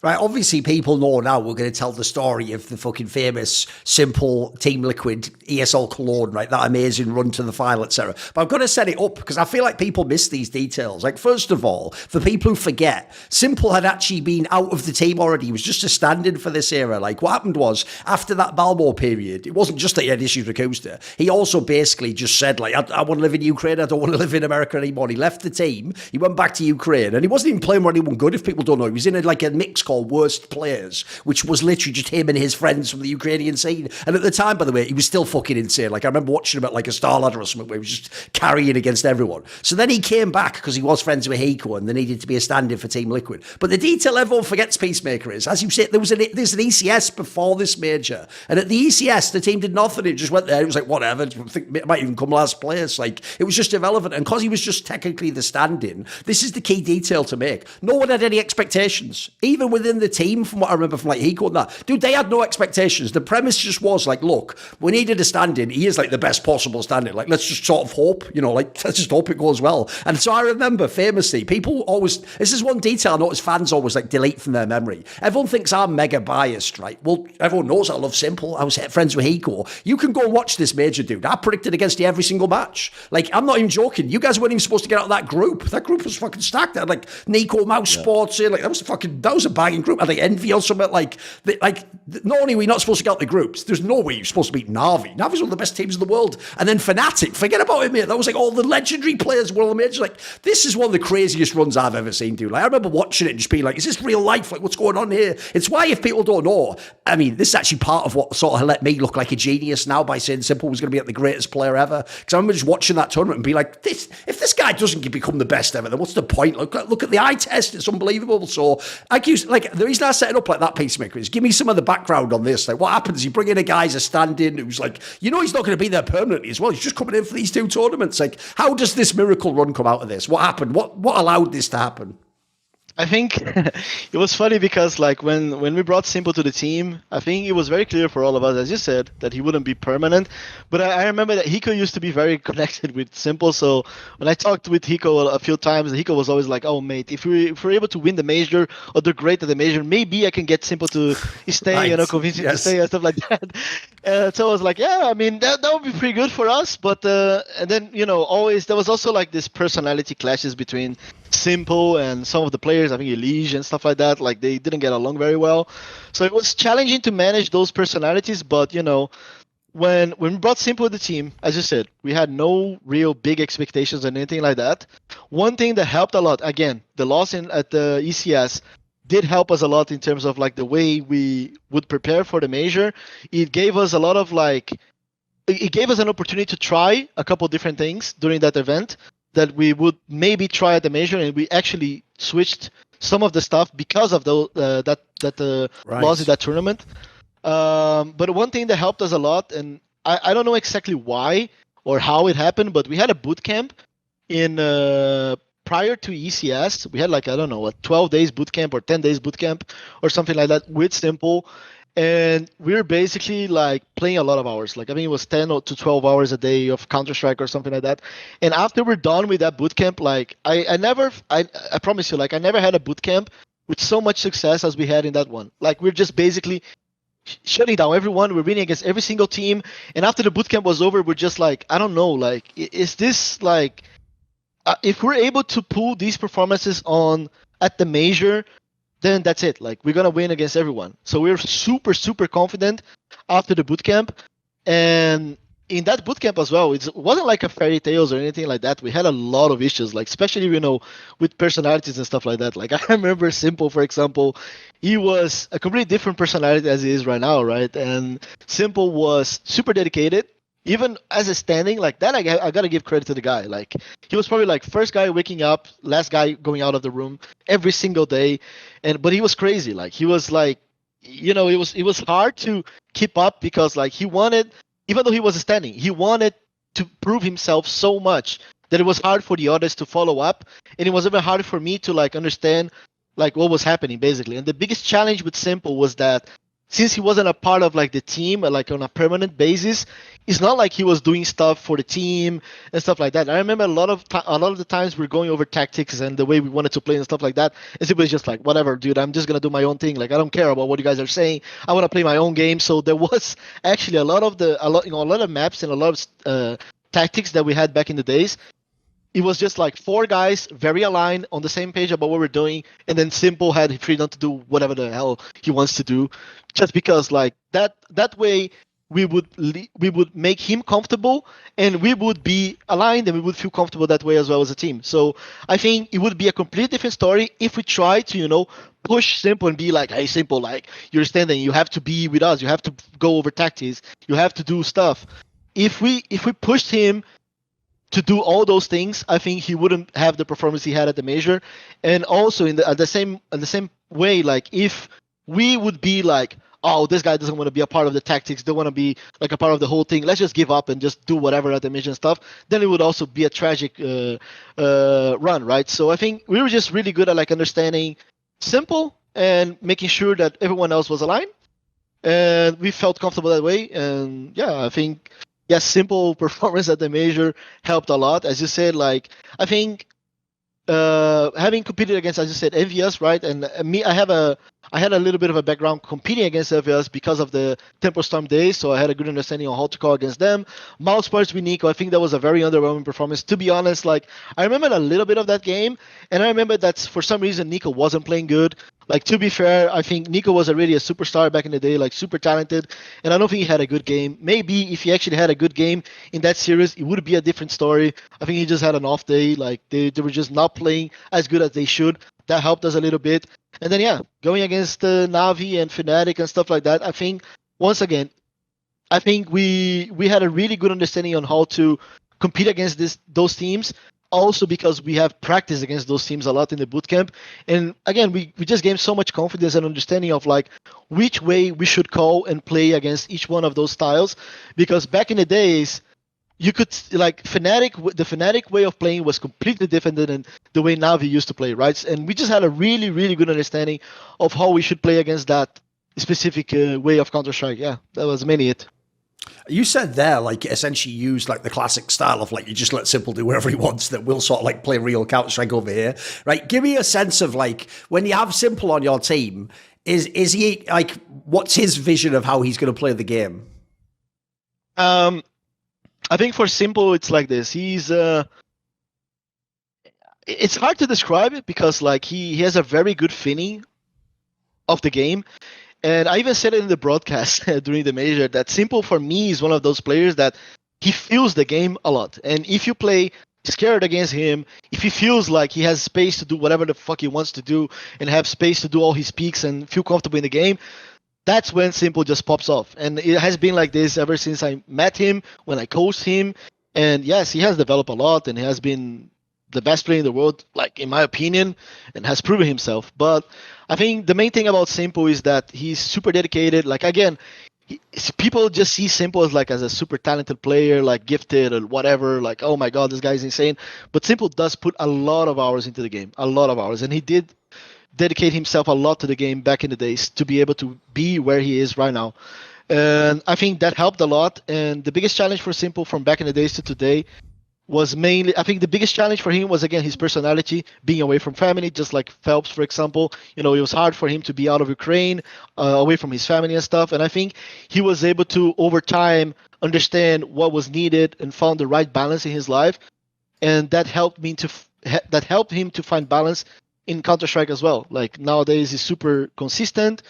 Right, obviously people know now we're going to tell the story of the fucking famous s1mple Team Liquid ESL Cologne, right? That amazing run to the final, etc. But I've got to set it up because I feel like people miss these details. Like, first of all, for people who forget, s1mple had actually been out of the team already. He was just a stand-in for this era. Like, what happened was, after that Balmore period, it wasn't just that he had issues with Kusta. He also basically just said, like, I want to live in Ukraine. I don't want to live in America anymore. He left the team. He went back to Ukraine. And he wasn't even playing with anyone good, if people don't know. He was in a mix called Worst Players, which was literally just him and his friends from the Ukrainian scene. And at the time, by the way, he was still fucking insane. Like, I remember watching him at like a Star Ladder or something where he was just carrying against everyone. So then he came back because he was friends with Hiko and there needed to be a stand-in for Team Liquid. But the detail everyone forgets Peacemaker is, as you said, there's an ECS before this major. And at the ECS, the team did nothing. It just went there. It was like, whatever. I think it might even come last place. Like, it was just irrelevant. And because he was just technically the stand-in, this is the key detail to make. No one had any expectations. Even within the team, from what I remember from like Hiko and that, dude, they had no expectations. The premise just was like, look, we needed a stand-in. He is like the best possible stand-in. Like, let's just sort of hope, like, let's just hope it goes well. And so I remember famously, people always, this is one detail I notice fans always like delete from their memory. Everyone thinks I'm mega biased, right? Well, everyone knows I love s1mple. I was friends with Hiko. You can go and watch this major, dude. I predicted against you every single match. Like, I'm not even joking. You guys weren't even supposed to get out of that group. That group was fucking stacked. They had like Nico Mouse Sports in. Like, that was a banging group. I think Envy or something. Like, not only were we not supposed to get out the groups, there's no way you're supposed to beat Na'Vi. Na'Vi's one of the best teams in the world. And then Fnatic, forget about it, mate. That was like all the legendary players were all the majors. Like, this is one of the craziest runs I've ever seen, dude. Like, I remember watching it and just being like, is this real life? Like, what's going on here? It's why, if people don't know, I mean, this is actually part of what sort of let me look like a genius now by saying s1mple was going to be like the greatest player ever. Because I remember just watching that tournament and be like, if this guy doesn't become the best ever, then what's the point? Look at the eye test. It's unbelievable. So, the reason I set it up like that, Peacemaker, is give me some of the background on this. Like, what happens? You bring in a guy as a stand-in who's like, he's not going to be there permanently as well. He's just coming in for these two tournaments. Like, how does this miracle run come out of this? What happened? What allowed this to happen? I think it was funny because like when we brought s1mple to the team, I think it was very clear for all of us, as you said, that he wouldn't be permanent. But I remember that Hiko used to be very connected with s1mple. So when I talked with Hiko a few times, Hiko was always like, "Oh mate, if we're able to win the major or do great at the major, maybe I can get s1mple to stay, right. Convince him to stay and stuff like that." So I was like, "Yeah, I mean that would be pretty good for us." But and then always there was also like this personality clashes between s1mple and some of the players. I think Elige and stuff like that, like they didn't get along very well. So it was challenging to manage those personalities. But when we brought s1mple to the team, as you said, we had no real big expectations or anything like that. One thing that helped a lot, again, the loss at the ECS did help us a lot in terms of like the way we would prepare for the major. It gave us a lot of it gave us an opportunity to try a couple different things during that event that we would maybe try at the major, and we actually switched some of the stuff because of that loss in that tournament. But one thing that helped us a lot, and I don't know exactly why or how it happened, but we had a boot camp in prior to ECS. We had like, I don't know, a 12 days boot camp or 10 days boot camp or something like that with s1mple. And we were basically like playing a lot of hours. Like, I mean, it was 10 to 12 hours a day of Counter-Strike or something like that. And after we're done with that boot camp, like I promise you, like I never had a boot camp with so much success as we had in that one. Like, we're just basically shutting down everyone. We're winning against every single team. And after the boot camp was over, we're just like, I don't know, like, is this like, if we're able to pull these performances on at the major, then that's it. Like, we're going to win against everyone. So we're super, super confident after the bootcamp. And in that bootcamp as well, it wasn't like a fairy tales or anything like that. We had a lot of issues, like especially, with personalities and stuff like that. Like, I remember s1mple, for example, he was a completely different personality as he is right now, right? And s1mple was super dedicated. Even as a standing, like that, I got to give credit to the guy. Like, he was probably like first guy waking up, last guy going out of the room every single day. But he was crazy. Like, he was like, it was hard to keep up because like he wanted, even though he was standing, he wanted to prove himself so much that it was hard for the others to follow up. And it was even harder for me to like understand like what was happening basically. And the biggest challenge with s1mple was that since he wasn't a part of like the team, like on a permanent basis, it's not like he was doing stuff for the team and stuff like that. I remember a lot of the times we're going over tactics and the way we wanted to play and stuff like that. And it was just like, whatever, dude, I'm just gonna do my own thing. Like I don't care about what you guys are saying. I want to play my own game. So there was actually a lot of maps and a lot of tactics that we had back in the days. It was just like 4 guys very aligned on the same page about what we're doing, and then s1mple had freedom to do whatever the hell he wants to do, just because like that way we would make him comfortable, and we would be aligned, and we would feel comfortable that way as well as a team. So I think it would be a completely different story if we try to push s1mple and be like, hey s1mple, like you're standing, you have to be with us, you have to go over tactics, you have to do stuff. If we pushed him to do all those things, I think he wouldn't have the performance he had at the major. And also in the same way, like if we would be like, oh, this guy doesn't want to be a part of the tactics, don't want to be like a part of the whole thing, let's just give up and just do whatever at the major and stuff, then it would also be a tragic run, right? So I think we were just really good at like understanding s1mple and making sure that everyone else was aligned, and we felt comfortable that way. And yeah, I think s1mple performance at the major helped a lot. As you said, like I think having competed against, as you said, envious, right? And me, I had a little bit of a background competing against envious because of the Tempo Storm days, so I had a good understanding on how to call against them. Mouse Parts with Nico, I think that was a very underwhelming performance. To be honest, like I remember a little bit of that game, and I remember that for some reason Nico wasn't playing good. Like, to be fair, I think Nico was already a superstar back in the day, like super talented, and I don't think he had a good game. Maybe if he actually had a good game in that series, it would be a different story. I think he just had an off day, like they were just not playing as good as they should. That helped us a little bit. And then, yeah, going against Navi and Fnatic and stuff like that, I think, once again, I think we had a really good understanding on how to compete against those teams. Also because we have practiced against those teams a lot in the bootcamp. And again, we just gained so much confidence and understanding of like which way we should call and play against each one of those styles. Because back in the days, you could like the Fnatic way of playing was completely different than the way Navi used to play, right? And we just had a really, really good understanding of how we should play against that specific way of Counter-Strike. Yeah, that was mainly it. You said there, like, essentially use like the classic style of like you just let s1mple do whatever he wants, that we'll sort of like play real Counter-Strike over here, right? Give me a sense of like when you have s1mple on your team, is he like, what's his vision of how he's going to play the game? I think for s1mple, it's like this. He's it's hard to describe it because like he has a very good feeling of the game. And I even said it in the broadcast during the major that s1mple for me is one of those players that he feels the game a lot. And if you play scared against him, if he feels like he has space to do whatever the fuck he wants to do and have space to do all his peaks and feel comfortable in the game, that's when s1mple just pops off. And it has been like this ever since I met him, when I coached him. And yes, he has developed a lot and he has been the best player in the world, like in my opinion, and has proven himself. But I think the main thing about s1mple is that he's super dedicated. Like again, people just see s1mple as like as a super talented player, like gifted or whatever. Like, oh my god, this guy is insane. But s1mple does put a lot of hours into the game, a lot of hours, and he did dedicate himself a lot to the game back in the days to be able to be where he is right now. And I think that helped a lot. And the biggest challenge for s1mple from back in the days to today was mainly, I think the biggest challenge for him was, again, his personality, being away from family, just like Phelps, for example. You know, it was hard for him to be out of Ukraine, away from his family and stuff. And I think he was able to, over time, understand what was needed and found the right balance in his life. And that helped him to find balance in Counter-Strike as well. Like nowadays, he's super consistent.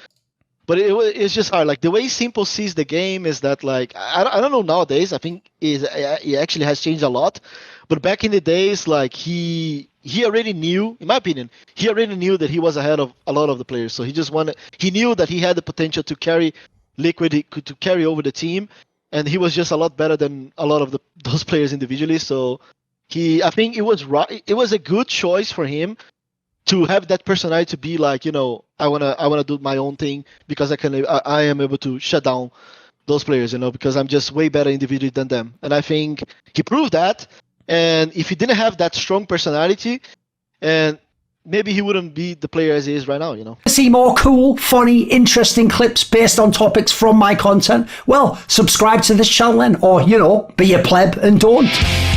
But it's just hard. Like the way s1mple sees the game is that, like, I don't know nowadays. I think it actually has changed a lot. But back in the days, like he already knew, in my opinion, he already knew that he was ahead of a lot of the players. So he knew that he had the potential to carry Liquid, to carry over the team, and he was just a lot better than a lot of those players individually. So I think it was right. It was a good choice for him to have that personality to be like, you know, I wanna do my own thing because I am able to shut down those players, you know, because I'm just way better individually than them. And I think he proved that. And if he didn't have that strong personality, and maybe he wouldn't be the player as he is right now, you know. See more cool, funny, interesting clips based on topics from my content? Well, subscribe to this channel then, or, you know, be a pleb and don't.